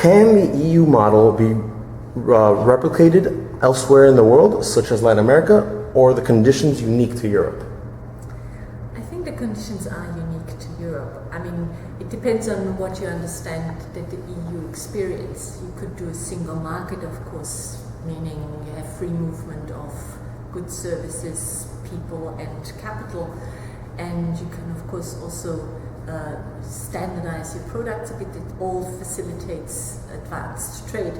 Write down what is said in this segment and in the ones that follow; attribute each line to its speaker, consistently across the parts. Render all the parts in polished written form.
Speaker 1: Can the EU model be replicated elsewhere in the world, such as Latin America, or are the conditions unique to Europe?
Speaker 2: I think the conditions are unique to Europe. I mean, it depends on what you understand that the EU experience. You could do a single market, of course, meaning you have free movement of goods, services, people and capital. And you can, of course, also standardize your products a bit. It all facilitates advanced trade.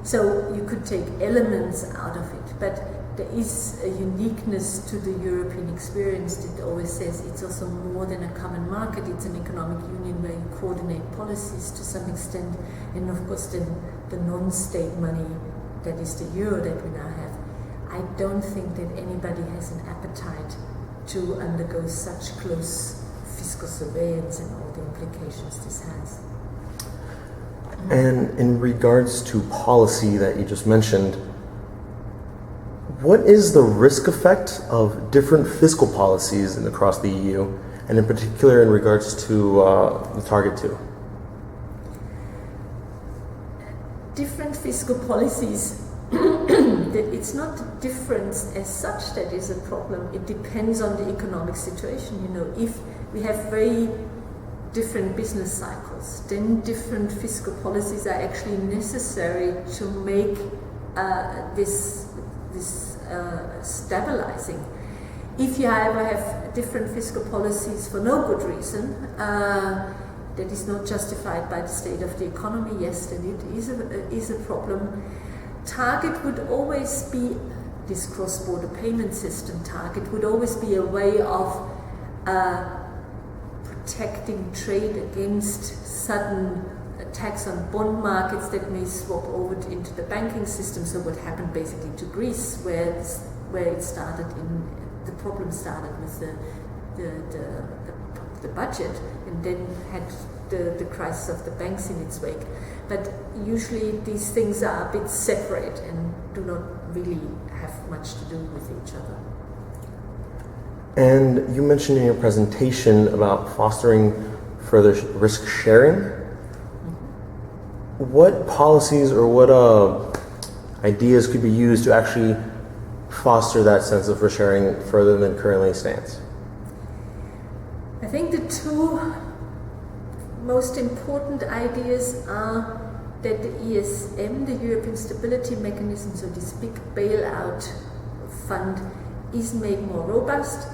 Speaker 2: So you could take elements out of it, but there is a uniqueness to the European experience that always says it's also more than a common market. It's an economic union where you coordinate policies to some extent, and of course then the non-state money that is the euro that we now have. I don't think that anybody has an appetite to undergo such close fiscal surveillance and all the implications this has.
Speaker 1: And in regards to policy that you just mentioned, what is the risk effect of different fiscal policies across the EU, and in particular in regards to the Target 2?
Speaker 2: Different fiscal policies, it's not the difference as such that is a problem. It depends on the economic situation. You know, if we have very different business cycles, then different fiscal policies are actually necessary to make this stabilizing. If you, however, have different fiscal policies for no good reason, that is not justified by the state of the economy, yes, then it is a problem. Target would always be, this cross-border payment system target would always be a way of protecting trade against sudden attacks on bond markets that may swap over into the banking system. So what happened basically to Greece, where it started the problem started with the budget, and then had the crisis of the banks in its wake. But usually these things are a bit separate and do not really have much to do with each other.
Speaker 1: And you mentioned in your presentation about fostering further risk sharing. Mm-hmm. What policies or what ideas could be used to actually foster that sense of risk sharing further than currently stands?
Speaker 2: I think the two most important ideas are that the ESM, the European Stability Mechanism, so this big bailout fund, is made more robust.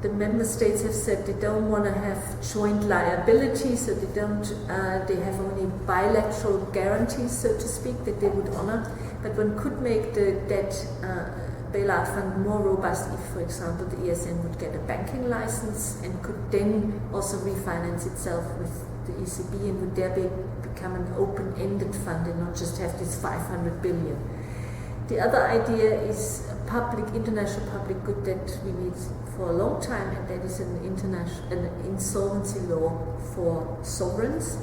Speaker 2: The member states have said they don't want to have joint liability, so they have only bilateral guarantees, so to speak, that they would honor. But one could make the debt bailout fund more robust if, for example, the ESM would get a banking license and could then also refinance itself with the ECB and would thereby become an open-ended fund and not just have this 500 billion. The other idea is a international public good that we need for a long time, and that is an insolvency law for sovereigns.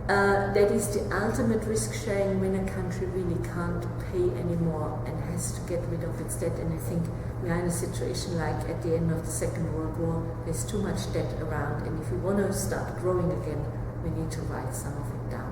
Speaker 2: That is the ultimate risk sharing when a country really can't pay anymore and has to get rid of its debt. And I think we are in a situation like at the end of the Second World War, there's too much debt around, and if we want to start growing again, we need to write some of it down.